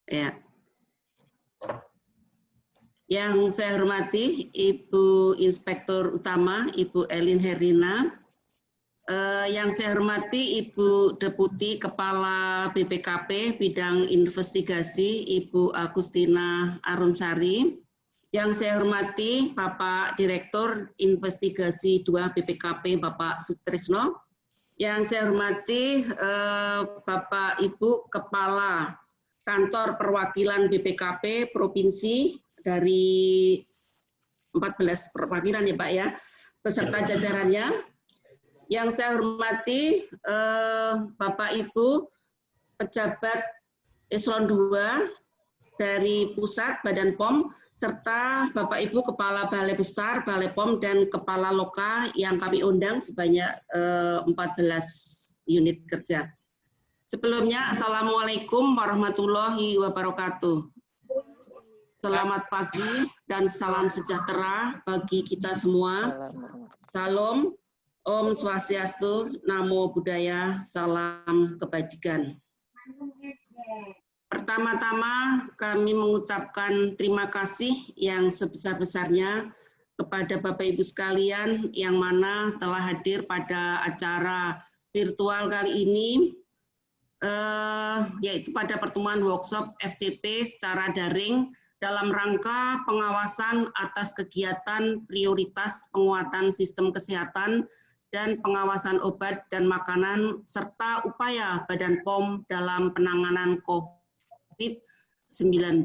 Ya. Yang saya hormati Ibu Inspektur Utama, Ibu Elin Herlina. Yang saya hormati Ibu Deputi Kepala BPKP Bidang Investigasi, Ibu Agustina Arumsari. Yang saya hormati Bapak Direktur Investigasi 2 BPKP, Bapak Sutrisno. Yang saya hormati Bapak Ibu Kepala Kantor Perwakilan BPKP Provinsi dari 14 perwakilan ya Pak ya, beserta jajarannya. Yang saya hormati Bapak Ibu pejabat Eselon 2 dari Pusat Badan POM, serta Bapak Ibu Kepala Balai Besar, Balai POM, dan Kepala Loka yang kami undang sebanyak 14 unit kerja. Sebelumnya, Assalamualaikum warahmatullahi wabarakatuh. Selamat pagi dan salam sejahtera bagi kita semua. Salam, Om Swastiastu, Namo Buddhaya, salam kebajikan. Pertama-tama kami mengucapkan terima kasih yang sebesar-besarnya kepada Bapak Ibu sekalian yang mana telah hadir pada acara virtual kali ini, yaitu pada pertemuan workshop FCP secara daring dalam rangka pengawasan atas kegiatan prioritas penguatan sistem kesehatan dan pengawasan obat dan makanan serta upaya Badan POM dalam penanganan COVID-19.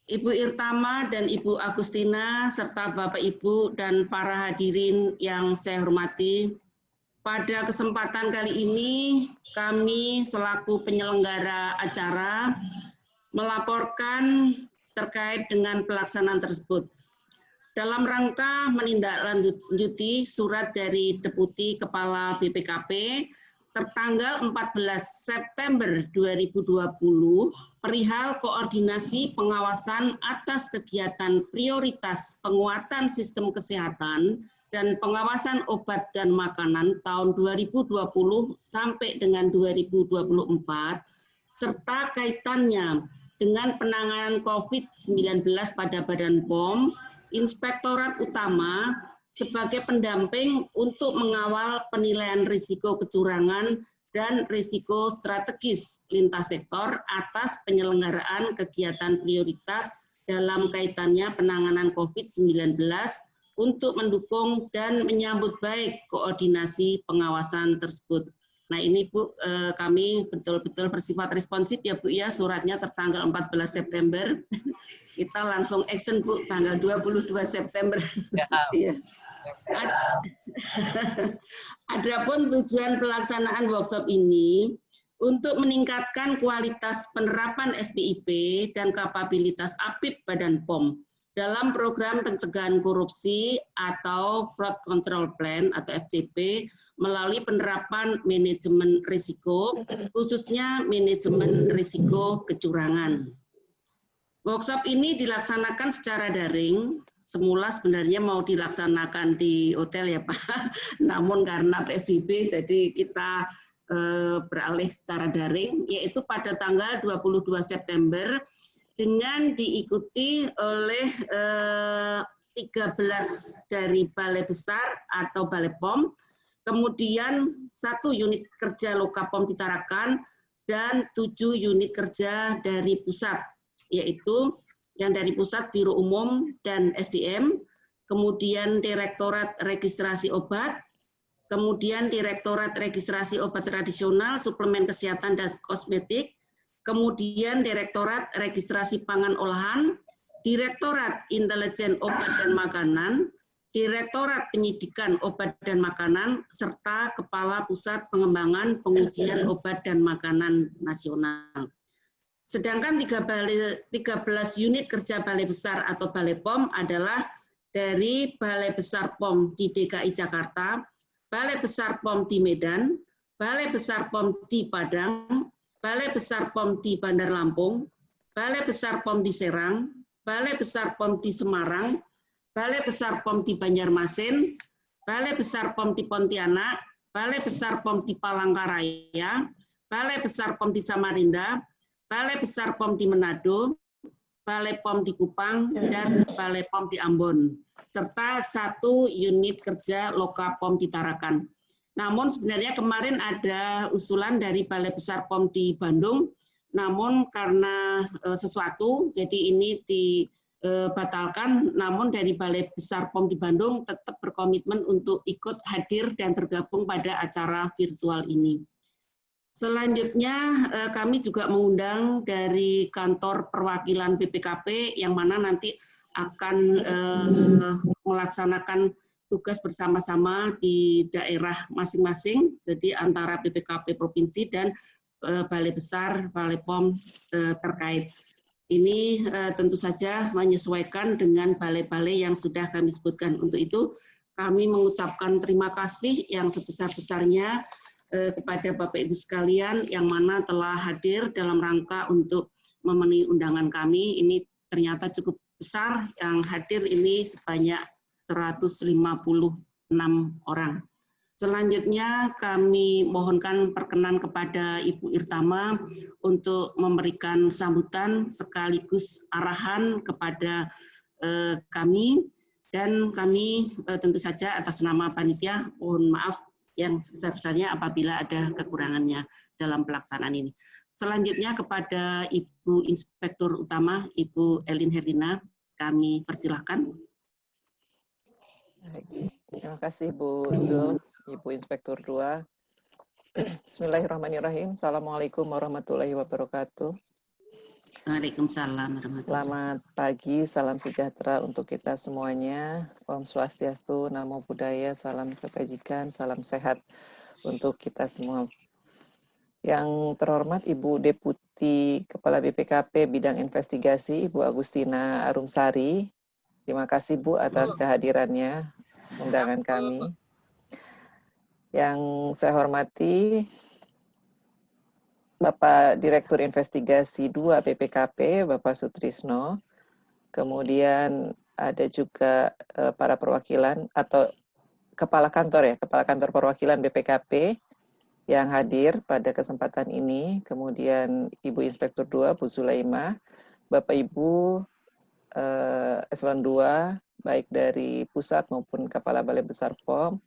Ibu Irtama dan Ibu Agustina serta Bapak Ibu dan para hadirin yang saya hormati, pada kesempatan kali ini kami selaku penyelenggara acara melaporkan terkait dengan pelaksanaan tersebut. Dalam rangka menindaklanjuti surat dari Deputi Kepala BPKP tertanggal 14 September 2020 perihal koordinasi pengawasan atas kegiatan prioritas penguatan sistem kesehatan dan pengawasan obat dan makanan tahun 2020 sampai dengan 2024 serta kaitannya dengan penanganan COVID-19 pada Badan POM, Inspektorat Utama sebagai pendamping untuk mengawal penilaian risiko kecurangan dan risiko strategis lintas sektor atas penyelenggaraan kegiatan prioritas dalam kaitannya penanganan COVID-19 untuk mendukung dan menyambut baik koordinasi pengawasan tersebut. Nah ini Bu, kami betul-betul bersifat responsif ya Bu ya, suratnya tertanggal 14 September. Kita langsung action Bu, tanggal 22 September. Ya. Adapun tujuan pelaksanaan workshop ini untuk meningkatkan kualitas penerapan SPIP dan kapabilitas APIP Badan POM dalam program pencegahan korupsi atau Fraud Control Plan atau FCP melalui penerapan manajemen risiko, khususnya manajemen risiko kecurangan. Workshop ini dilaksanakan secara daring. Semula sebenarnya mau dilaksanakan di hotel ya Pak, namun karena PSBB jadi kita beralih secara daring, yaitu pada tanggal 22 September dengan diikuti oleh 13 dari Balai Besar atau Balai POM, kemudian 1 unit kerja Lokapom di Tarakan, dan 7 unit kerja dari pusat, yaitu yang dari pusat Biro Umum dan SDM, kemudian Direktorat Registrasi Obat, kemudian Direktorat Registrasi Obat Tradisional, Suplemen Kesehatan dan Kosmetik, kemudian Direktorat Registrasi Pangan Olahan, Direktorat Intelijen Obat dan Makanan, Direktorat Penyidikan Obat dan Makanan, serta Kepala Pusat Pengembangan Pengujian Obat dan Makanan Nasional. Sedangkan 13 unit kerja Balai Besar atau Balai POM adalah dari Balai Besar POM di DKI Jakarta, Balai Besar POM di Medan, Balai Besar POM di Padang, Balai Besar POM di Bandar Lampung, Balai Besar POM di Serang, Balai Besar POM di Semarang, Balai Besar POM di Banjarmasin, Balai Besar POM di Pontianak, Balai Besar POM di Palangkaraya, Balai Besar POM di Samarinda, Balai Besar POM di Manado, Balai POM di Kupang, dan Balai POM di Ambon, serta 1 unit kerja Loka POM di Tarakan. Namun sebenarnya kemarin ada usulan dari Balai Besar POM di Bandung, namun karena sesuatu, jadi ini dibatalkan, namun dari Balai Besar POM di Bandung tetap berkomitmen untuk ikut hadir dan bergabung pada acara virtual ini. Selanjutnya kami juga mengundang dari kantor perwakilan BPKP yang mana nanti akan melaksanakan tugas bersama-sama di daerah masing-masing, jadi antara BPKP provinsi dan Balai Besar, Balai POM terkait. Ini tentu saja menyesuaikan dengan balai-balai yang sudah kami sebutkan. Untuk itu kami mengucapkan terima kasih yang sebesar-besarnya kepada Bapak Ibu sekalian yang mana telah hadir dalam rangka untuk memenuhi undangan kami. Ini ternyata cukup besar, yang hadir ini sebanyak 156 orang. Selanjutnya kami mohonkan perkenan kepada Ibu Irtama untuk memberikan sambutan sekaligus arahan kepada kami, dan kami tentu saja atas nama panitia mohon maaf yang sebesar-besarnya apabila ada kekurangannya dalam pelaksanaan ini. Selanjutnya kepada Ibu Inspektur Utama, Ibu Elin Herlina, kami persilahkan. Terima kasih Bu Zul, Ibu Inspektur 2. Bismillahirrahmanirrahim. Assalamualaikum warahmatullahi wabarakatuh. Waalaikumsalam warahmatullahi wabarakatuh. Selamat pagi, salam sejahtera untuk kita semuanya. Om Swastiastu, Namo Buddhaya, salam kebajikan, salam sehat untuk kita semua. Yang terhormat Ibu Deputi Kepala BPKP Bidang Investigasi, Ibu Agustina Arumsari. Terima kasih Bu atas kehadirannya, undangan kami. Yang saya hormati Bapak Direktur Investigasi 2 BPKP, Bapak Sutrisno. Kemudian ada juga para perwakilan atau Kepala Kantor Kepala Kantor Perwakilan BPKP yang hadir pada kesempatan ini. Kemudian Ibu Inspektur 2, Bu Sulaima, Bapak Ibu Eselon 2, baik dari pusat maupun Kepala Balai Besar POM,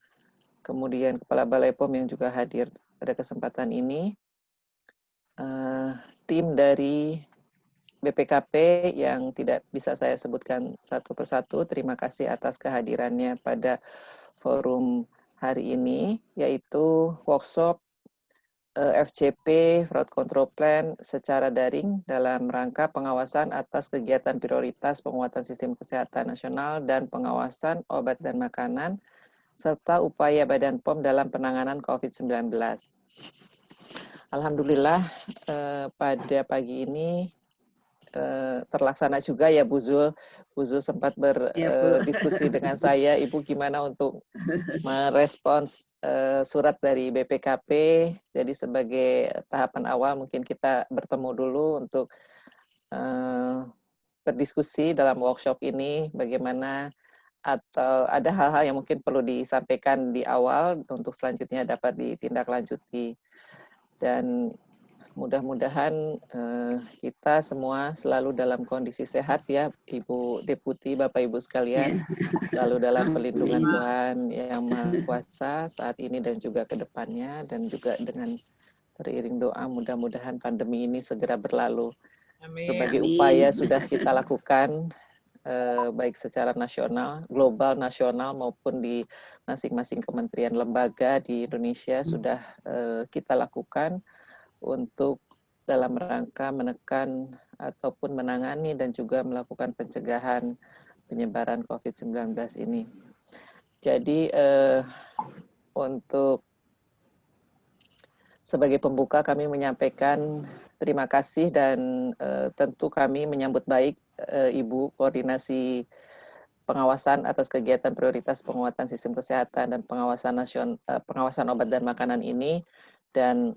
kemudian Kepala Balai POM yang juga hadir pada kesempatan ini, tim dari BPKP yang tidak bisa saya sebutkan satu persatu, terima kasih atas kehadirannya pada forum hari ini, yaitu workshop FCP Fraud Control Plan secara daring dalam rangka pengawasan atas kegiatan prioritas penguatan sistem kesehatan nasional dan pengawasan obat dan makanan, serta upaya Badan POM dalam penanganan COVID-19. Alhamdulillah pada pagi ini terlaksana juga ya Bu Zul. Bu Zul sempat berdiskusi dengan saya, Ibu gimana untuk merespons surat dari BPKP. Jadi sebagai tahapan awal mungkin kita bertemu dulu untuk berdiskusi dalam workshop ini bagaimana, atau ada hal-hal yang mungkin perlu disampaikan di awal untuk selanjutnya dapat ditindaklanjuti. Dan mudah-mudahan kita semua selalu dalam kondisi sehat ya, Ibu Deputi, Bapak Ibu sekalian, selalu dalam perlindungan Tuhan Yang Maha Kuasa saat ini dan juga ke depannya, dan juga dengan teriring doa mudah-mudahan pandemi ini segera berlalu. Berbagai upaya sudah kita lakukan, baik secara nasional, global, nasional, maupun di masing-masing kementerian lembaga di Indonesia sudah kita lakukan untuk dalam rangka menekan ataupun menangani dan juga melakukan pencegahan penyebaran COVID-19 ini. Jadi untuk sebagai pembuka kami menyampaikan terima kasih dan tentu kami menyambut baik Ibu koordinasi pengawasan atas kegiatan prioritas penguatan sistem kesehatan dan pengawasan obat dan makanan ini, dan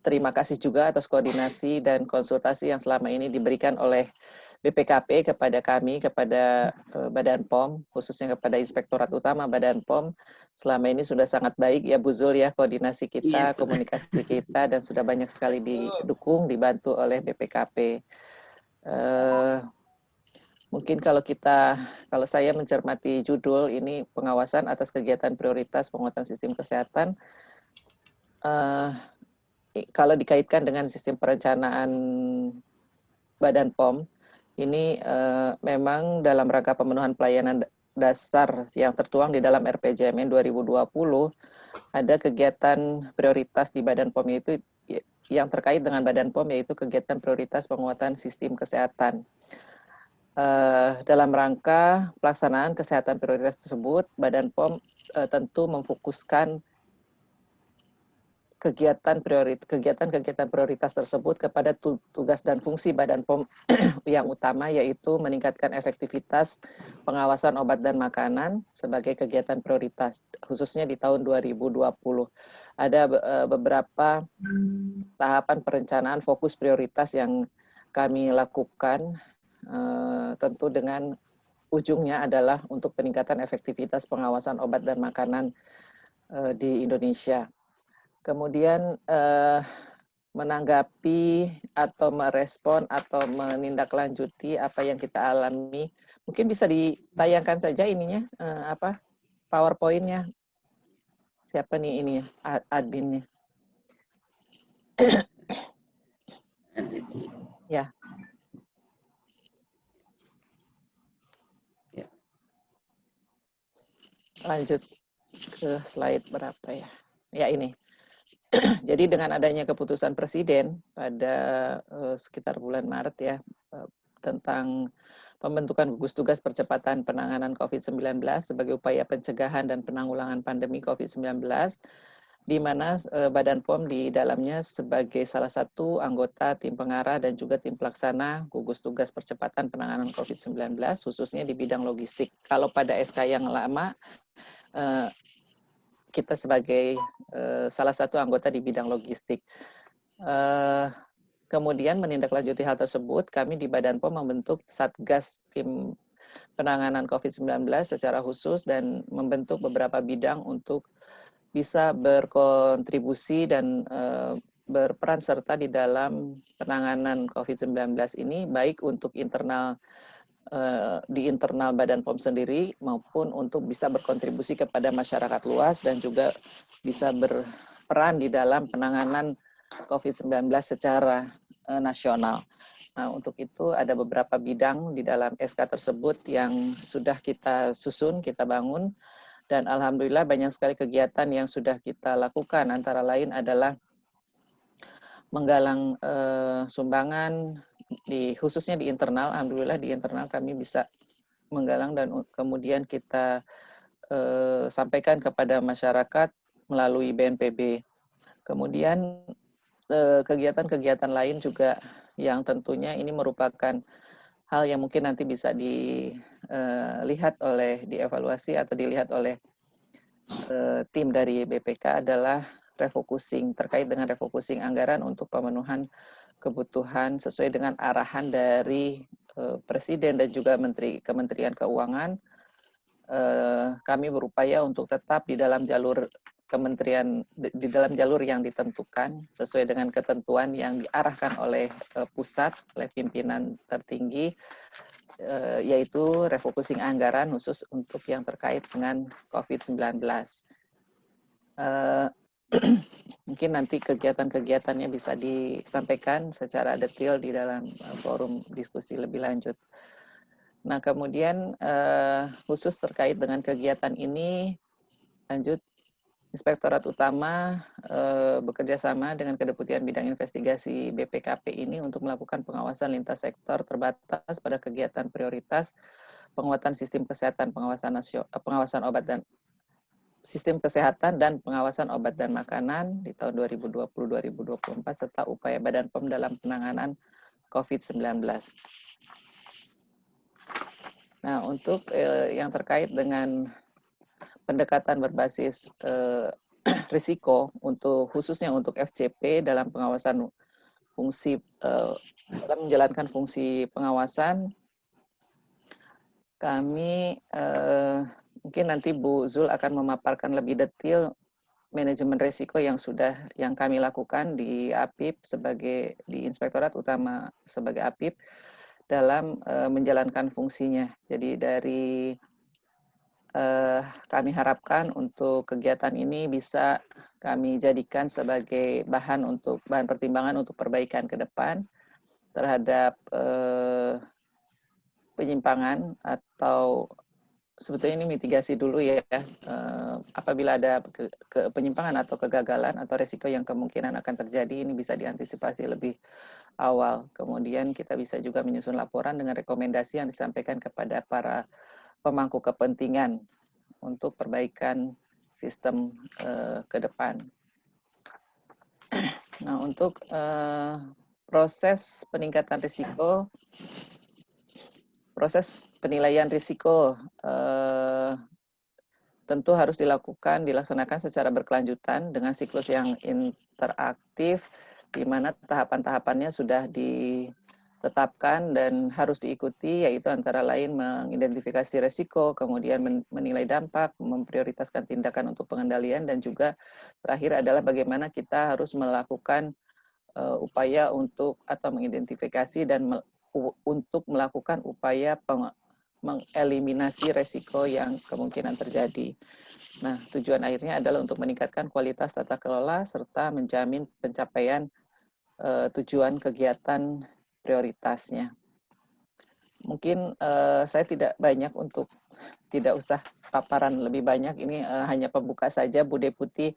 terima kasih juga atas koordinasi dan konsultasi yang selama ini diberikan oleh BPKP, kepada kami, kepada Badan POM, khususnya kepada Inspektorat Utama Badan POM, selama ini sudah sangat baik ya Bu Zul ya, koordinasi kita, komunikasi kita, dan sudah banyak sekali didukung, dibantu oleh BPKP. Mungkin kalau saya mencermati judul ini, pengawasan atas kegiatan prioritas penguatan sistem kesehatan, kalau dikaitkan dengan sistem perencanaan Badan POM, ini memang dalam rangka pemenuhan pelayanan dasar yang tertuang di dalam RPJMN 2020, ada kegiatan prioritas di Badan POM itu yang terkait dengan Badan POM, yaitu kegiatan prioritas penguatan sistem kesehatan. Dalam rangka pelaksanaan kesehatan prioritas tersebut, Badan POM tentu memfokuskan kegiatan prioritas tersebut kepada tugas dan fungsi Badan POM yang utama, yaitu meningkatkan efektivitas pengawasan obat dan makanan sebagai kegiatan prioritas, khususnya di tahun 2020. Ada beberapa tahapan perencanaan fokus prioritas yang kami lakukan, tentu dengan ujungnya adalah untuk peningkatan efektivitas pengawasan obat dan makanan di Indonesia. Kemudian menanggapi atau merespon atau menindaklanjuti apa yang kita alami, mungkin bisa ditayangkan saja ininya, PowerPoint-nya. Siapa nih ini adminnya? Ya. Lanjut ke slide berapa ya? Ya ini. Jadi dengan adanya keputusan Presiden pada sekitar bulan Maret ya, tentang pembentukan gugus tugas percepatan penanganan COVID-19 sebagai upaya pencegahan dan penanggulangan pandemi COVID-19, di mana Badan POM di dalamnya sebagai salah satu anggota tim pengarah dan juga tim pelaksana gugus tugas percepatan penanganan COVID-19, khususnya di bidang logistik. Kalau pada SK yang lama, kita sebagai salah satu anggota di bidang logistik. Kemudian menindaklanjuti hal tersebut, kami di Badan POM membentuk Satgas Tim Penanganan COVID-19 secara khusus dan membentuk beberapa bidang untuk bisa berkontribusi dan berperan serta di dalam penanganan COVID-19 ini, baik untuk di internal Badan POM sendiri maupun untuk bisa berkontribusi kepada masyarakat luas dan juga bisa berperan di dalam penanganan COVID-19 secara nasional. Nah, untuk itu ada beberapa bidang di dalam SK tersebut yang sudah kita susun, kita bangun, dan alhamdulillah banyak sekali kegiatan yang sudah kita lakukan, antara lain adalah menggalang sumbangan, khususnya di internal. Alhamdulillah di internal kami bisa menggalang dan kemudian kita sampaikan kepada masyarakat melalui BNPB. Kemudian kegiatan-kegiatan lain juga yang tentunya ini merupakan hal yang mungkin nanti bisa dievaluasi atau dilihat oleh tim dari BPK adalah terkait dengan refocusing anggaran untuk pemenuhan kebutuhan sesuai dengan arahan dari Presiden dan juga Kementerian Keuangan. Kami berupaya untuk tetap di dalam jalur yang ditentukan sesuai dengan ketentuan yang diarahkan oleh pusat, oleh pimpinan tertinggi, yaitu refocusing anggaran khusus untuk yang terkait dengan COVID-19. Mungkin nanti kegiatan-kegiatannya bisa disampaikan secara detail di dalam forum diskusi lebih lanjut. Nah, kemudian khusus terkait dengan kegiatan ini, lanjut, Inspektorat Utama bekerja sama dengan Kedeputian Bidang Investigasi BPKP ini untuk melakukan pengawasan lintas sektor terbatas pada kegiatan prioritas penguatan sistem kesehatan, pengawasan obat dan sistem kesehatan dan pengawasan obat dan makanan di tahun 2020-2024 serta upaya Badan POM dalam penanganan COVID-19. Nah, untuk yang terkait dengan pendekatan berbasis risiko khususnya untuk FCP dalam pengawasan fungsi dalam menjalankan fungsi pengawasan, kami mungkin nanti Bu Zul akan memaparkan lebih detail manajemen risiko yang kami lakukan di APIP di Inspektorat Utama sebagai APIP dalam menjalankan fungsinya. Jadi kami harapkan untuk kegiatan ini bisa kami jadikan sebagai bahan pertimbangan untuk perbaikan ke depan terhadap penyimpangan atau sebetulnya ini mitigasi dulu ya, apabila ada penyimpangan atau kegagalan atau resiko yang kemungkinan akan terjadi, ini bisa diantisipasi lebih awal. Kemudian kita bisa juga menyusun laporan dengan rekomendasi yang disampaikan kepada para pemangku kepentingan untuk perbaikan sistem ke depan. Nah, untuk proses peningkatan risiko, proses penilaian risiko tentu harus dilaksanakan secara berkelanjutan dengan siklus yang interaktif, di mana tahapan-tahapannya sudah ditetapkan dan harus diikuti, yaitu antara lain mengidentifikasi risiko, kemudian menilai dampak, memprioritaskan tindakan untuk pengendalian, dan juga terakhir adalah bagaimana kita harus melakukan upaya untuk atau mengidentifikasi dan untuk melakukan upaya mengeliminasi resiko yang kemungkinan terjadi. Nah, tujuan akhirnya adalah untuk meningkatkan kualitas tata kelola serta menjamin pencapaian tujuan kegiatan prioritasnya. Mungkin saya tidak usah paparan lebih banyak, ini hanya pembuka saja, Bu Deputi.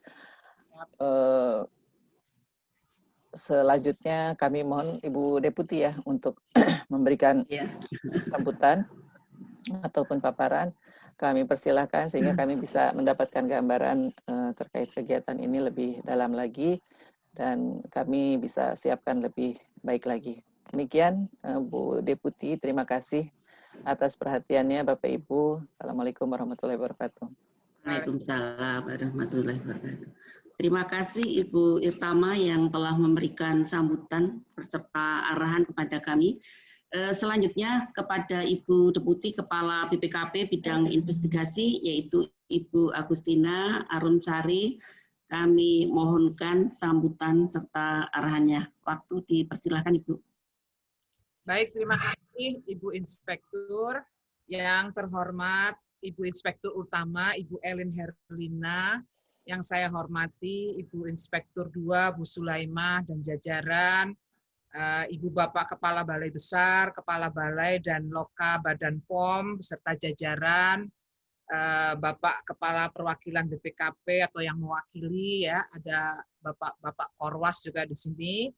Selanjutnya kami mohon Ibu Deputi ya untuk memberikan sambutan ataupun paparan. Kami persilahkan sehingga kami bisa mendapatkan gambaran terkait kegiatan ini lebih dalam lagi dan kami bisa siapkan lebih baik lagi. Demikian Bu Deputi, terima kasih atas perhatiannya Bapak Ibu. Assalamualaikum warahmatullahi wabarakatuh. Waalaikumsalam warahmatullahi wabarakatuh. Terima kasih Ibu Irtama yang telah memberikan sambutan beserta arahan kepada kami. Selanjutnya kepada Ibu Deputi Kepala BPKP Bidang Investigasi, yaitu Ibu Agustina Arumsari. Kami mohonkan sambutan serta arahannya. Waktu dipersilahkan Ibu. Baik, terima kasih Ibu Inspektur. Yang terhormat Ibu Inspektur Utama, Ibu Elin Herlina. Yang saya hormati Ibu Inspektur 2, Bu Sulaimah dan jajaran, Ibu Bapak Kepala Balai Besar, Kepala Balai dan Loka Badan POM, beserta jajaran, Bapak Kepala Perwakilan BPKP atau yang mewakili ya, ada Bapak Korwas juga di sini,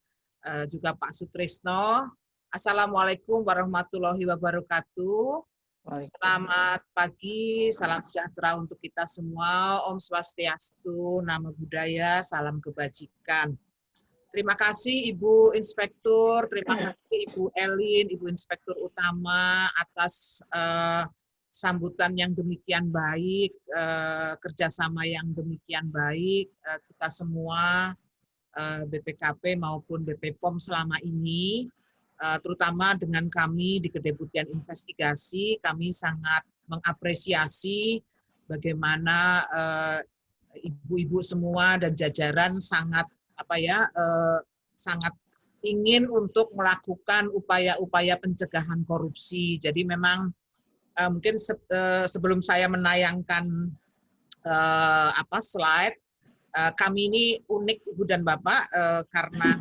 juga Pak Sutrisno. Assalamualaikum warahmatullahi wabarakatuh. Selamat pagi, salam sejahtera untuk kita semua. Om Swastiastu, Namo Buddhaya, salam kebajikan. Terima kasih Ibu Inspektur, terima kasih Ibu Elin, Ibu Inspektur Utama atas sambutan yang demikian baik, kerjasama yang demikian baik. Kita semua BPKP maupun BP POM selama ini, terutama dengan kami di Kedeputian Investigasi, kami sangat mengapresiasi bagaimana ibu-ibu semua dan jajaran sangat sangat ingin untuk melakukan upaya-upaya pencegahan korupsi. Jadi memang mungkin sebelum saya menayangkan slide, kami ini unik Ibu dan Bapak karena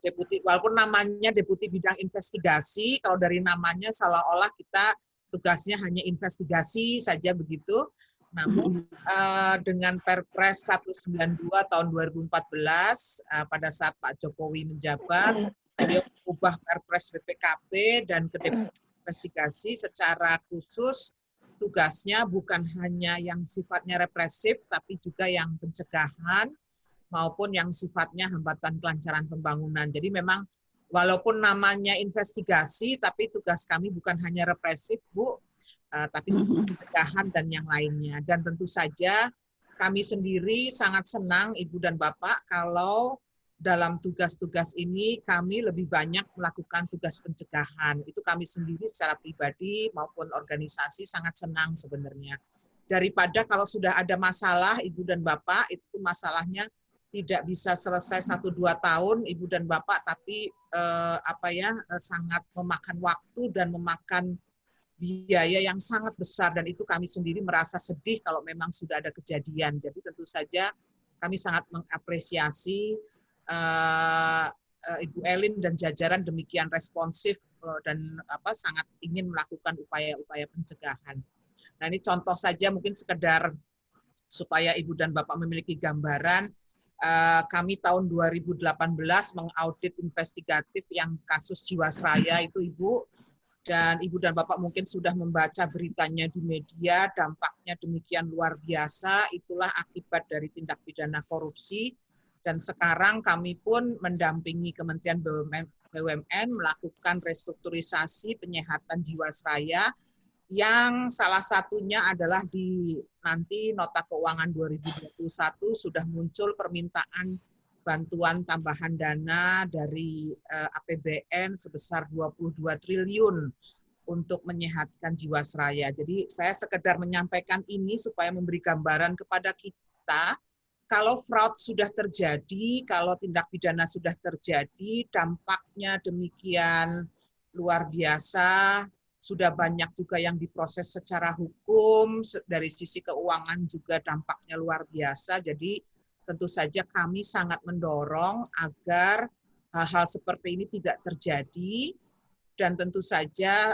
Deputi, walaupun namanya Deputi Bidang Investigasi, kalau dari namanya seolah-olah kita tugasnya hanya investigasi saja begitu. Namun dengan Perpres 192 tahun 2014 pada saat Pak Jokowi menjabat, beliau mengubah Perpres BPKP dan Kedeputian Investigasi secara khusus tugasnya bukan hanya yang sifatnya represif, tapi juga yang pencegahan maupun yang sifatnya hambatan kelancaran pembangunan. Jadi memang walaupun namanya investigasi, tapi tugas kami bukan hanya represif, Bu, tapi juga pencegahan dan yang lainnya. Dan tentu saja kami sendiri sangat senang Ibu dan Bapak kalau dalam tugas-tugas ini kami lebih banyak melakukan tugas pencegahan. Itu kami sendiri secara pribadi maupun organisasi sangat senang sebenarnya. Daripada kalau sudah ada masalah, Ibu dan Bapak, itu masalahnya tidak bisa selesai 1-2 tahun, Ibu dan Bapak, tapi sangat memakan waktu dan memakan biaya yang sangat besar, dan itu kami sendiri merasa sedih kalau memang sudah ada kejadian. Jadi tentu saja kami sangat mengapresiasi Ibu Elin dan jajaran demikian responsif dan sangat ingin melakukan upaya-upaya pencegahan. Nah, ini contoh saja mungkin sekedar supaya Ibu dan Bapak memiliki gambaran. Kami tahun 2018 mengaudit investigatif yang kasus Jiwasraya itu, Ibu, dan Ibu dan Bapak mungkin sudah membaca beritanya di media, dampaknya demikian luar biasa, itulah akibat dari tindak pidana korupsi. Dan sekarang kami pun mendampingi Kementerian BUMN melakukan restrukturisasi penyehatan Jiwasraya, yang salah satunya adalah di nanti nota keuangan 2021 sudah muncul permintaan bantuan tambahan dana dari APBN sebesar 22 triliun untuk menyehatkan Jiwasraya. Jadi saya sekedar menyampaikan ini supaya memberi gambaran kepada kita, kalau fraud sudah terjadi, kalau tindak pidana sudah terjadi, dampaknya demikian luar biasa, sudah banyak juga yang diproses secara hukum, dari sisi keuangan juga dampaknya luar biasa. Jadi tentu saja kami sangat mendorong agar hal-hal seperti ini tidak terjadi, dan tentu saja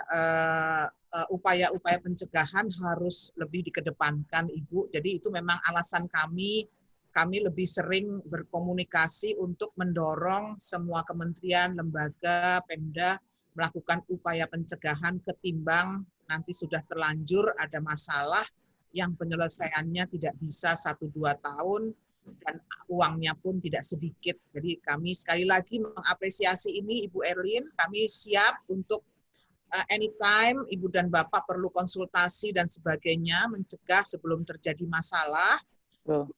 upaya-upaya pencegahan harus lebih dikedepankan, Ibu. Jadi itu memang alasan kami lebih sering berkomunikasi untuk mendorong semua kementerian, lembaga, Pemda melakukan upaya pencegahan ketimbang nanti sudah terlanjur ada masalah yang penyelesaiannya tidak bisa 1-2 tahun dan uangnya pun tidak sedikit. Jadi kami sekali lagi mengapresiasi ini, Ibu Erlin. Kami siap untuk anytime Ibu dan Bapak perlu konsultasi dan sebagainya, mencegah sebelum terjadi masalah.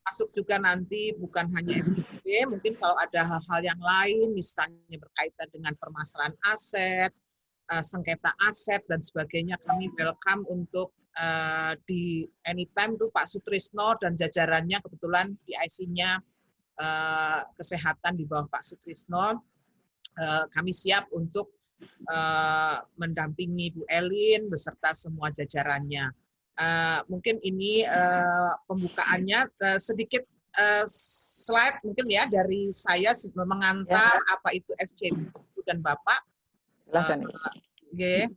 Masuk juga nanti bukan hanya FGD, mungkin kalau ada hal-hal yang lain, misalnya berkaitan dengan permasalahan aset, sengketa aset, dan sebagainya, kami welcome untuk di anytime tuh Pak Sutrisno dan jajarannya, kebetulan PIC-nya kesehatan di bawah Pak Sutrisno, kami siap untuk mendampingi Bu Elin beserta semua jajarannya. Mungkin ini pembukaannya, sedikit slide mungkin ya dari saya mengantar apa itu FCB dan Bapak. Silakan. Okay.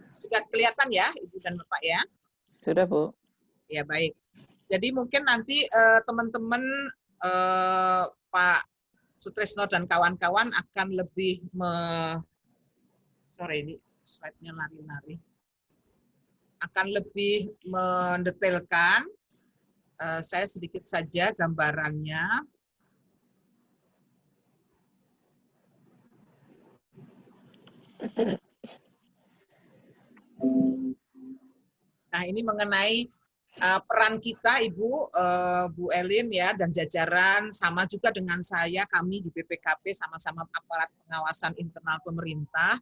Sudah kelihatan ya Ibu dan Bapak ya? Sudah, Bu. Ya, baik. Jadi mungkin nanti teman-teman Pak Sutrisno dan kawan-kawan akan lebih sorry, ini slide-nya lari-lari. Akan lebih mendetailkan. Saya sedikit saja gambarannya. Nah, ini mengenai peran kita, Ibu, Bu Elin ya, dan jajaran, sama juga dengan saya, kami di BPKP sama-sama aparat pengawasan internal pemerintah.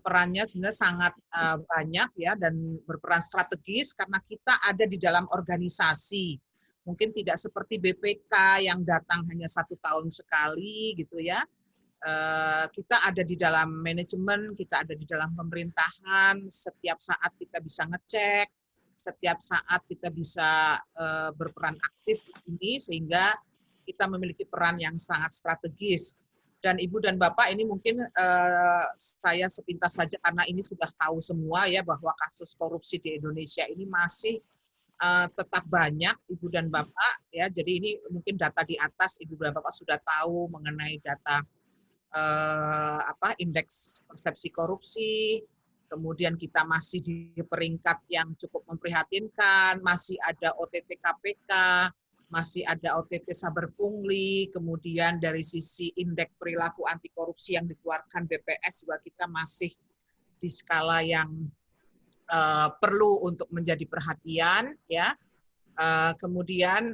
Perannya sebenarnya sangat banyak ya, dan berperan strategis karena kita ada di dalam organisasi. Mungkin tidak seperti BPK yang datang hanya 1 tahun sekali gitu ya. Kita ada di dalam manajemen, kita ada di dalam pemerintahan, setiap saat kita bisa ngecek, setiap saat kita bisa berperan aktif ini, sehingga kita memiliki peran yang sangat strategis. Dan Ibu dan Bapak ini mungkin saya sepintas saja karena ini sudah tahu semua ya, bahwa kasus korupsi di Indonesia ini masih tetap banyak, Ibu dan Bapak ya. Jadi ini mungkin data di atas Ibu dan Bapak sudah tahu mengenai data indeks persepsi korupsi. Kemudian kita masih di peringkat yang cukup memprihatinkan, masih ada OTT KPK, masih ada OTT Saber Pungli, kemudian dari sisi indeks perilaku anti korupsi yang dikeluarkan BPS juga kita masih di skala yang perlu untuk menjadi perhatian ya. Kemudian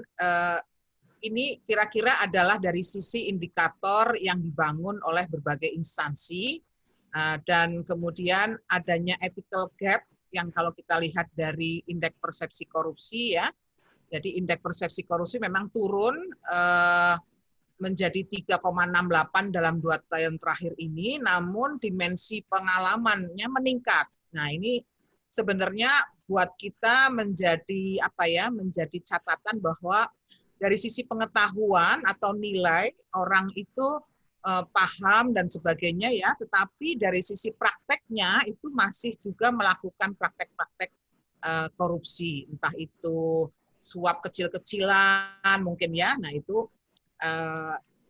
ini kira-kira adalah dari sisi indikator yang dibangun oleh berbagai instansi, dan kemudian adanya ethical gap yang kalau kita lihat dari indeks persepsi korupsi ya, jadi indeks persepsi korupsi memang turun menjadi 3,68 dalam 2 tahun terakhir ini, namun dimensi pengalamannya meningkat. Nah ini sebenarnya buat kita menjadi menjadi catatan bahwa dari sisi pengetahuan atau nilai orang itu paham dan sebagainya ya, tetapi dari sisi prakteknya itu masih juga melakukan praktek-praktek korupsi, entah itu suap kecil-kecilan mungkin ya. Nah itu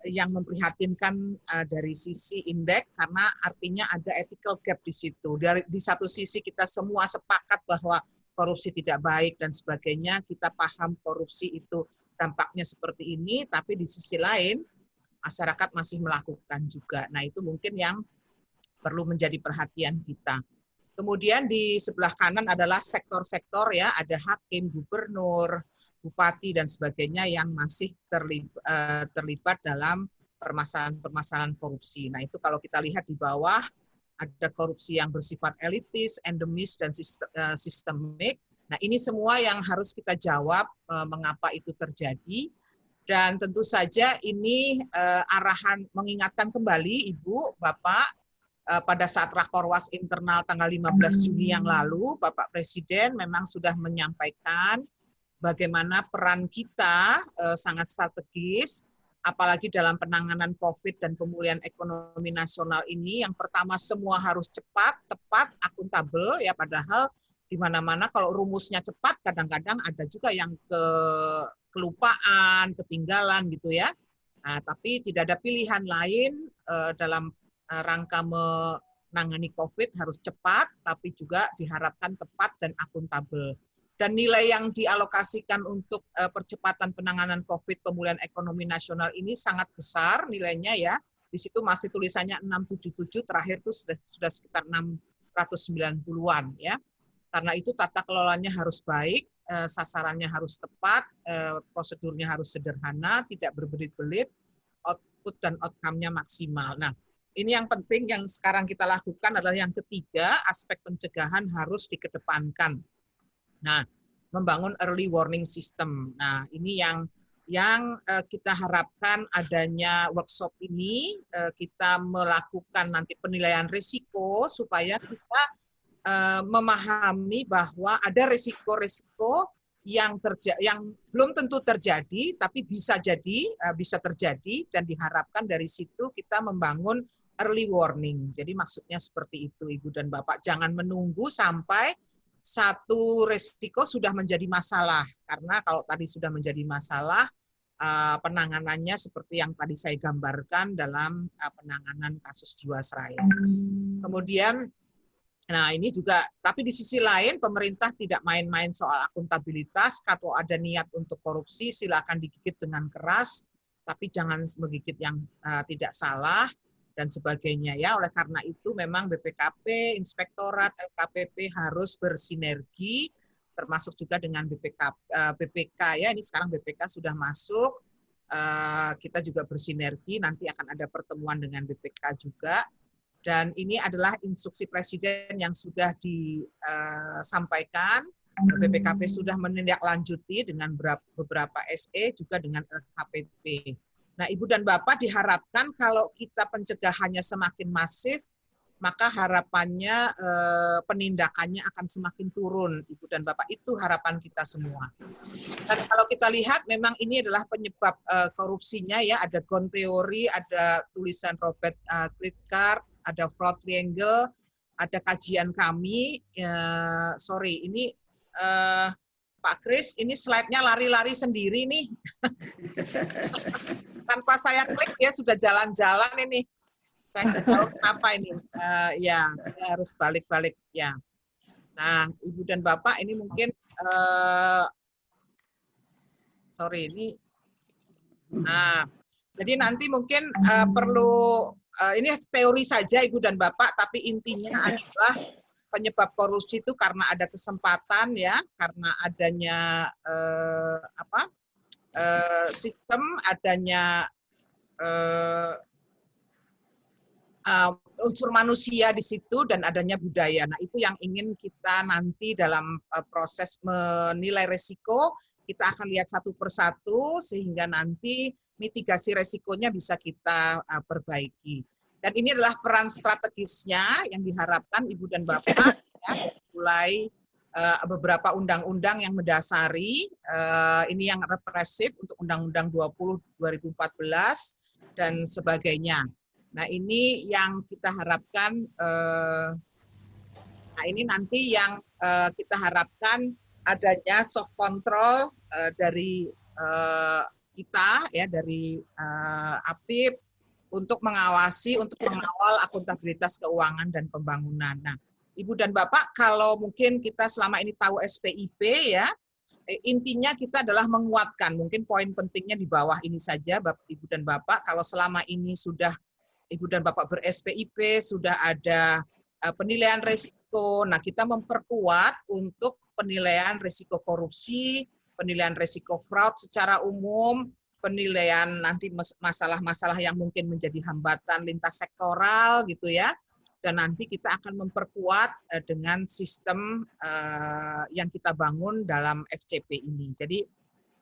yang memprihatinkan dari sisi indeks, karena artinya ada ethical gap di situ. Di satu sisi kita semua sepakat bahwa korupsi tidak baik dan sebagainya, kita paham korupsi itu dampaknya seperti ini, tapi di sisi lain masyarakat masih melakukan juga. Nah itu mungkin yang perlu menjadi perhatian kita. Kemudian di sebelah kanan adalah sektor-sektor ya, ada hakim, gubernur, bupati dan sebagainya yang masih terlibat dalam permasalahan-permasalahan korupsi. Nah itu kalau kita lihat di bawah ada korupsi yang bersifat elitis, endemis dan sistemik. Nah ini semua yang harus kita jawab mengapa itu terjadi, dan tentu saja ini arahan mengingatkan kembali Ibu, Bapak, pada saat Rakorwas internal tanggal 15 Juni yang lalu, Bapak Presiden memang sudah menyampaikan bagaimana peran kita sangat strategis, apalagi dalam penanganan COVID dan pemulihan ekonomi nasional ini. Yang pertama semua harus cepat, tepat, akuntabel ya, padahal di mana-mana kalau rumusnya cepat kadang-kadang ada juga yang kelupaan, ketinggalan gitu ya. Nah, tapi tidak ada pilihan lain dalam rangka menangani COVID, harus cepat, tapi juga diharapkan tepat dan akuntabel. Dan nilai yang dialokasikan untuk percepatan penanganan COVID, pemulihan ekonomi nasional ini sangat besar nilainya ya. Di situ masih tulisannya 677, terakhir itu sudah sekitar 690-an ya. Karena itu tata kelolanya harus baik, sasarannya harus tepat, prosedurnya harus sederhana, tidak berbelit-belit, output dan outcome-nya maksimal. Nah, ini yang penting yang sekarang kita lakukan adalah yang ketiga, aspek pencegahan harus dikedepankan. Nah, membangun early warning system. Nah, ini yang kita harapkan adanya workshop ini, kita melakukan nanti penilaian risiko supaya kita memahami bahwa ada risiko-risiko yang belum tentu terjadi, tapi bisa terjadi, dan diharapkan dari situ kita membangun early warning. Jadi maksudnya seperti itu, Ibu dan Bapak, jangan menunggu sampai satu risiko sudah menjadi masalah, karena kalau tadi sudah menjadi masalah, penanganannya seperti yang tadi saya gambarkan dalam penanganan kasus Jiwasraya. Kemudian nah ini juga, tapi di sisi lain pemerintah tidak main-main soal akuntabilitas. Kalau ada niat untuk korupsi silakan digigit dengan keras, tapi jangan menggigit yang tidak salah dan sebagainya ya. Oleh karena itu memang BPKP, Inspektorat, LKPP harus bersinergi, termasuk juga dengan BPK ya. Ini sekarang BPK sudah masuk, kita juga bersinergi. Nanti akan ada pertemuan dengan BPK juga. Dan ini adalah instruksi Presiden yang sudah disampaikan. BPKP sudah menindaklanjuti dengan beberapa SE, juga dengan LKPP. Nah, Ibu dan Bapak, diharapkan kalau kita pencegahannya semakin masif, maka harapannya penindakannya akan semakin turun, Ibu dan Bapak. Itu harapan kita semua. Dan kalau kita lihat, memang ini adalah penyebab korupsinya ya. Ada Ghosn Theory, ada tulisan Robert Klitschko, ada fraud triangle, ada kajian kami. Sorry, ini Pak Kris, ini slide-nya lari-lari sendiri nih. Tanpa saya klik, dia sudah jalan-jalan ini. Saya nggak tahu kenapa ini. Ya, harus balik-balik ya. Nah, Ibu dan Bapak, ini mungkin, sorry, ini. Nah, jadi nanti mungkin perlu, ini teori saja Ibu dan Bapak, tapi intinya adalah penyebab korupsi itu karena ada kesempatan ya, karena adanya sistem, adanya unsur manusia di situ dan adanya budaya. Nah, itu yang ingin kita nanti dalam proses menilai resiko, kita akan lihat satu persatu sehingga nanti mitigasi resikonya bisa kita perbaiki. Dan ini adalah peran strategisnya yang diharapkan Ibu dan Bapak ya, mulai beberapa undang-undang yang mendasari, ini yang represif untuk Undang-Undang 20 2014 dan sebagainya. Nah, ini yang kita harapkan, nah ini nanti yang kita harapkan adanya soft control dari kita, ya dari APIP, untuk mengawasi, untuk mengawal akuntabilitas keuangan dan pembangunan. Nah, Ibu dan Bapak, kalau mungkin kita selama ini tahu SPIP ya, intinya kita adalah menguatkan, mungkin poin pentingnya di bawah ini saja, Ibu dan Bapak, kalau selama ini sudah Ibu dan Bapak ber-SPIP, sudah ada penilaian risiko, nah kita memperkuat untuk penilaian risiko korupsi, penilaian risiko fraud secara umum, penilaian nanti masalah-masalah yang mungkin menjadi hambatan lintas sektoral gitu ya, dan nanti kita akan memperkuat dengan sistem yang kita bangun dalam FCP ini. Jadi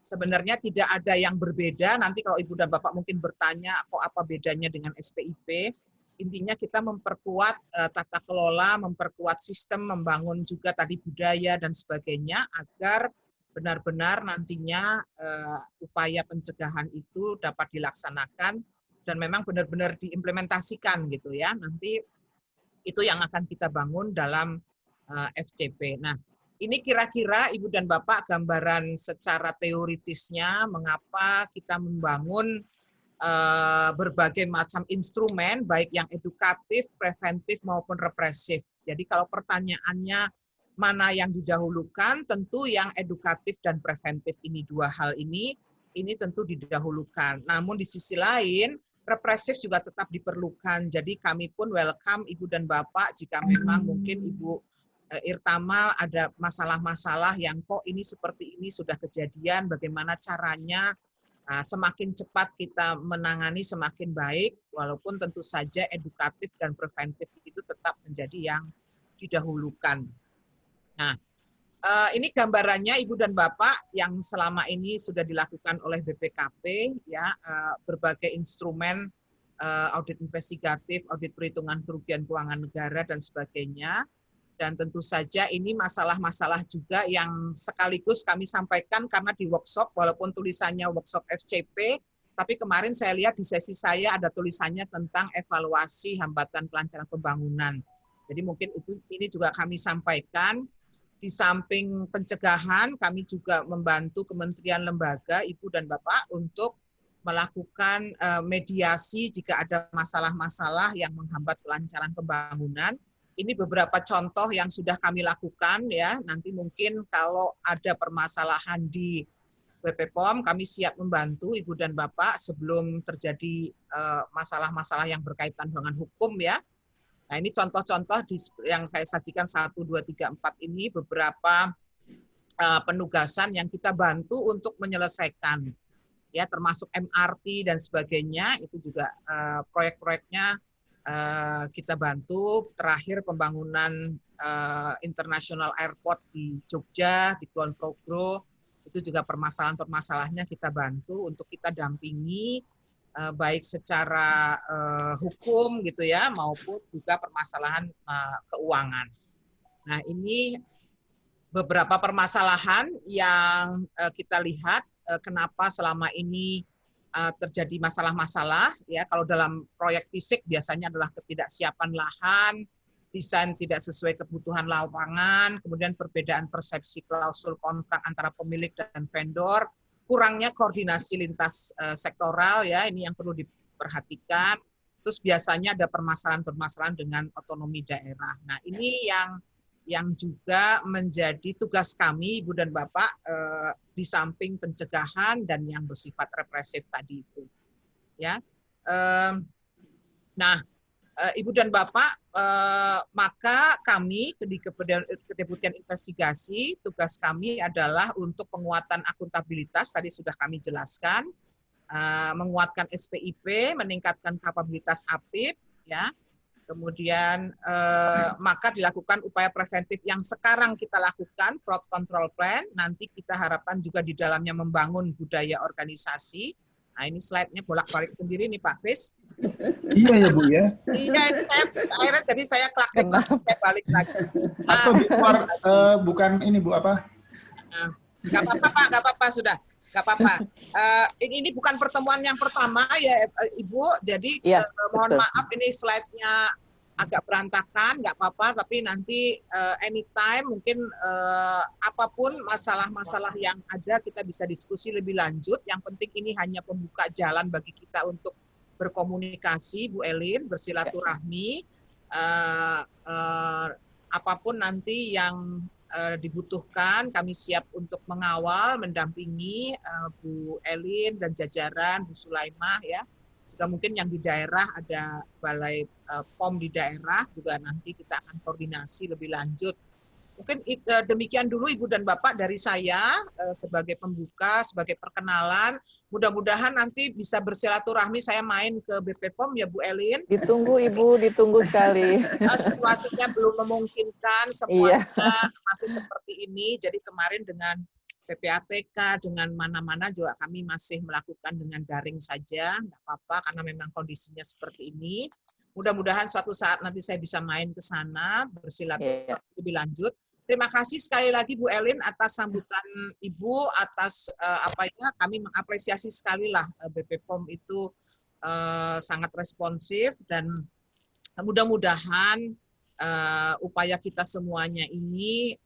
sebenarnya tidak ada yang berbeda. Nanti kalau Ibu dan Bapak mungkin bertanya, kok apa bedanya dengan SPIP? Intinya kita memperkuat tata kelola, memperkuat sistem, membangun juga tadi budaya dan sebagainya, agar benar-benar nantinya upaya pencegahan itu dapat dilaksanakan dan memang benar-benar diimplementasikan gitu ya. Nanti itu yang akan kita bangun dalam FCP. Nah, ini kira-kira Ibu dan Bapak gambaran secara teoritisnya mengapa kita membangun berbagai macam instrumen, baik yang edukatif, preventif, maupun represif. Jadi kalau pertanyaannya mana yang didahulukan, tentu yang edukatif dan preventif ini, dua hal ini tentu didahulukan. Namun di sisi lain, represif juga tetap diperlukan. Jadi kami pun welcome Ibu dan Bapak jika memang mungkin Ibu Irtama ada masalah-masalah yang kok ini seperti ini sudah kejadian, bagaimana caranya. Nah, semakin cepat kita menangani semakin baik, walaupun tentu saja edukatif dan preventif itu tetap menjadi yang didahulukan. Nah, ini gambarannya Ibu dan Bapak yang selama ini sudah dilakukan oleh BPKP, ya, berbagai instrumen audit investigatif, audit perhitungan kerugian keuangan negara dan sebagainya. Dan tentu saja ini masalah-masalah juga yang sekaligus kami sampaikan karena di workshop, walaupun tulisannya workshop FCP, tapi kemarin saya lihat di sesi saya ada tulisannya tentang evaluasi hambatan kelancaran pembangunan. Jadi mungkin ini juga kami sampaikan. Di samping pencegahan, kami juga membantu kementerian lembaga, Ibu dan Bapak, untuk melakukan mediasi jika ada masalah-masalah yang menghambat kelancaran pembangunan. Ini beberapa contoh yang sudah kami lakukan ya. Nanti mungkin kalau ada permasalahan di BPPOM, kami siap membantu Ibu dan Bapak sebelum terjadi masalah-masalah yang berkaitan dengan hukum ya. Nah, ini contoh-contoh yang saya sajikan 1, 2, 3, 4 ini beberapa penugasan yang kita bantu untuk menyelesaikan. Ya, termasuk MRT dan sebagainya, itu juga proyek-proyeknya kita bantu. Terakhir pembangunan International Airport di Jogja, di Kulon Progo, itu juga permasalahan-permasalahannya kita bantu untuk kita dampingi, baik secara hukum gitu ya, maupun juga permasalahan keuangan. Nah, ini beberapa permasalahan yang kita lihat kenapa selama ini terjadi masalah-masalah ya. Kalau dalam proyek fisik biasanya adalah ketidaksiapan lahan, desain tidak sesuai kebutuhan lapangan, kemudian perbedaan persepsi klausul kontrak antara pemilik dan vendor, kurangnya koordinasi lintas sektoral ya, ini yang perlu diperhatikan. Terus biasanya ada permasalahan-permasalahan dengan otonomi daerah. Nah, ini yang juga menjadi tugas kami Ibu dan Bapak di samping pencegahan dan yang bersifat represif tadi itu. Ya. Nah, Ibu dan Bapak, maka kami di Kedeputian Investigasi, tugas kami adalah untuk penguatan akuntabilitas, tadi sudah kami jelaskan, menguatkan SPIP, meningkatkan kapabilitas APIP, ya. Kemudian maka dilakukan upaya preventif yang sekarang kita lakukan, fraud control plan. Nanti kita harapkan juga di dalamnya membangun budaya organisasi. Nah, ini slide-nya bolak-balik sendiri nih Pak Kris. Iya ya Bu ya. Iya, ini saya akhirnya jadi saya klaklik, saya balik lagi. Atau di luar bukan ini Bu apa? Nggak apa-apa Pak, nggak apa-apa sudah. Nggak apa-apa. Ini bukan pertemuan yang pertama ya Ibu, jadi Ya, mohon betul. maaf ini slide-nya agak berantakan, nggak apa-apa, tapi nanti anytime mungkin apapun masalah-masalah yang ada kita bisa diskusi lebih lanjut. Yang penting ini hanya pembuka jalan bagi kita untuk berkomunikasi, Bu Elin, bersilaturahmi, apapun nanti yang dibutuhkan, kami siap untuk mengawal, mendampingi Bu Elin dan jajaran, Bu Sulaimah ya. Juga mungkin yang di daerah ada balai POM di daerah, juga nanti kita akan koordinasi lebih lanjut. Mungkin demikian dulu Ibu dan Bapak dari saya sebagai pembuka, sebagai perkenalan. Mudah-mudahan nanti bisa bersilaturahmi, saya main ke BP POM ya Bu Elin. Ditunggu Ibu, ditunggu sekali. Situasinya belum memungkinkan semuanya masih seperti ini. Jadi kemarin dengan PPATK, dengan mana-mana juga kami masih melakukan dengan daring saja. Nggak apa-apa karena memang kondisinya seperti ini. Mudah-mudahan suatu saat nanti saya bisa main ke sana, bersilaturahmi lebih lanjut. Terima kasih sekali lagi Bu Elin atas sambutan Ibu, atas kami mengapresiasi sekali lah BP POM itu sangat responsif dan mudah-mudahan upaya kita semuanya ini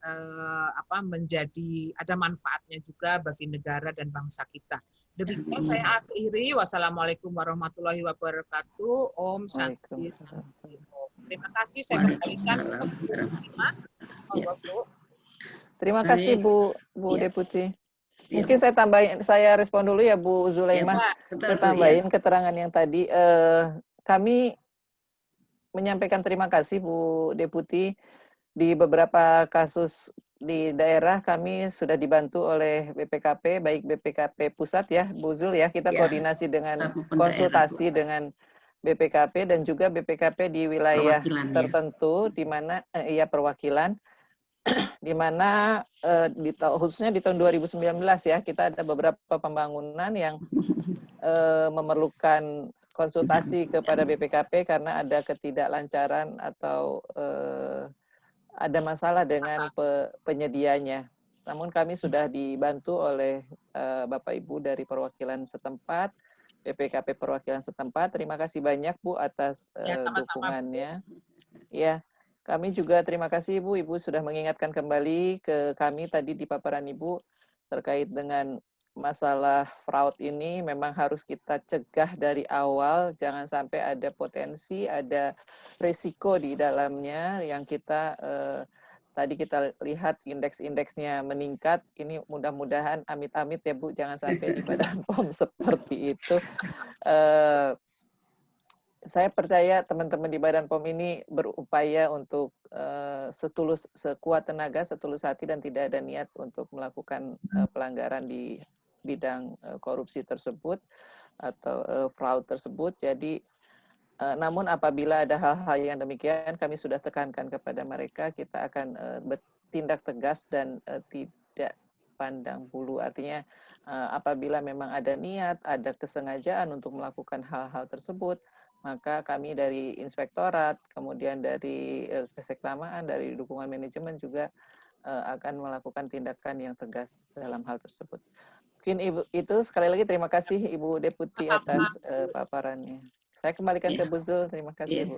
menjadi ada manfaatnya juga bagi negara dan bangsa kita. Demikian saya akhiri. Wassalamualaikum warahmatullahi wabarakatuh. Om Santi. Terima kasih. Saya kembalikan ke Bu Rima. Terima kasih Bu Deputi. Mungkin saya respon dulu ya Bu Zulaimah. Saya tambahin keterangan yang tadi. Kami menyampaikan terima kasih Bu Deputi. Di beberapa kasus di daerah kami sudah dibantu oleh BPKP, baik BPKP pusat ya Bu Zul ya. Kita koordinasi dengan konsultasi dengan BPKP dan juga BPKP di wilayah tertentu di mana perwakilan di mana khususnya di tahun 2019 ya kita ada beberapa pembangunan yang memerlukan konsultasi kepada BPKP karena ada ketidaklancaran atau ada masalah dengan penyedianya. Namun kami sudah dibantu oleh Bapak Ibu dari perwakilan setempat, BPKP perwakilan setempat. Terima kasih banyak Bu atas dukungannya. Ya, kami juga terima kasih Ibu. Ibu sudah mengingatkan kembali ke kami tadi di paparan Ibu terkait dengan masalah fraud ini memang harus kita cegah dari awal. Jangan sampai ada potensi, ada risiko di dalamnya yang kita tadi kita lihat indeks-indeksnya meningkat. Ini mudah-mudahan amit-amit ya Bu, jangan sampai di Badan POM seperti itu. Saya percaya teman-teman di Badan POM ini berupaya untuk sekuat tenaga, setulus hati dan tidak ada niat untuk melakukan pelanggaran di bidang korupsi tersebut atau fraud tersebut. Jadi namun apabila ada hal-hal yang demikian, kami sudah tekankan kepada mereka, kita akan bertindak tegas dan tidak pandang bulu. Artinya apabila memang ada niat, ada kesengajaan untuk melakukan hal-hal tersebut, maka kami dari inspektorat, kemudian dari kesektamaan, dari dukungan manajemen juga akan melakukan tindakan yang tegas dalam hal tersebut. Mungkin Ibu itu sekali lagi terima kasih Ibu Deputi atas paparannya. Saya kembalikan ke Bu Zul. Terima kasih Bu.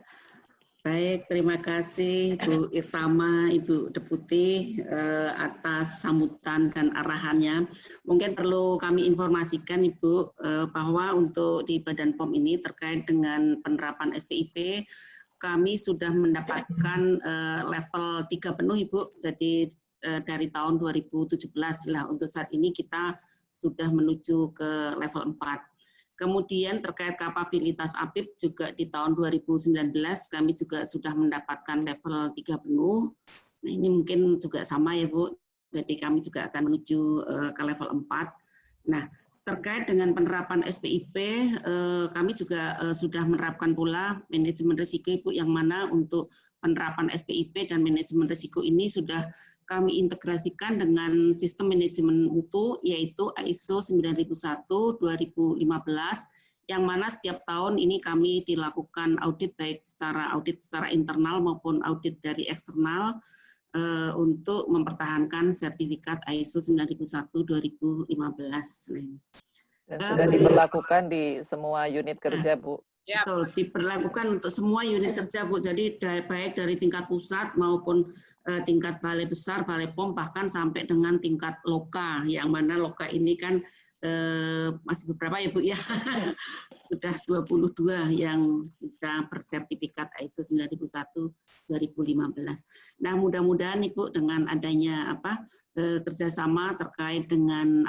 Baik, terima kasih Bu Irfama, Ibu Deputi atas sambutan dan arahannya. Mungkin perlu kami informasikan Ibu bahwa untuk di Badan POM ini terkait dengan penerapan SPIP, kami sudah mendapatkan level 3 penuh Ibu. Jadi dari tahun 2017 lah untuk saat ini kita sudah menuju ke level 4. Kemudian terkait kapabilitas APIP juga di tahun 2019 kami juga sudah mendapatkan level 3 penuh. Nah, ini mungkin juga sama ya Bu. Jadi kami juga akan menuju ke level 4. Nah, terkait dengan penerapan SPIP, kami juga sudah menerapkan pula manajemen risiko Ibu, yang mana untuk penerapan SPIP dan manajemen risiko ini sudah kami integrasikan dengan sistem manajemen mutu, yaitu ISO 9001-2015, yang mana setiap tahun ini kami dilakukan audit, baik secara internal maupun audit dari eksternal, untuk mempertahankan sertifikat ISO 9001-2015. Dan sudah diberlakukan di semua unit kerja, Bu. Betul, diberlakukan untuk semua unit kerja, Bu. Jadi baik dari tingkat pusat maupun tingkat balai besar, balai POM, bahkan sampai dengan tingkat loka, yang mana loka ini kan masih beberapa ya Bu ya, sudah 22 yang bisa bersertifikat ISO 9001-2015. Nah, mudah-mudahan Ibu dengan adanya kerjasama terkait dengan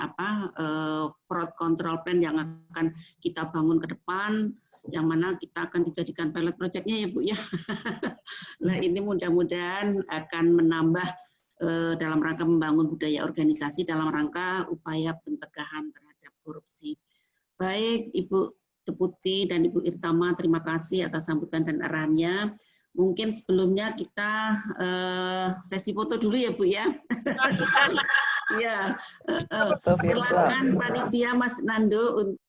fraud control plan yang akan kita bangun ke depan, yang mana kita akan dijadikan pilot project-nya ya Bu ya. Nah, ini mudah-mudahan akan menambah dalam rangka membangun budaya organisasi dalam rangka upaya pencegahan terhadap korupsi. Baik, Ibu Deputi dan Ibu Irtama, terima kasih atas sambutan dan arahannya. Mungkin sebelumnya kita sesi foto dulu ya Bu ya. Ya, silakan panitia Mas Nando untuk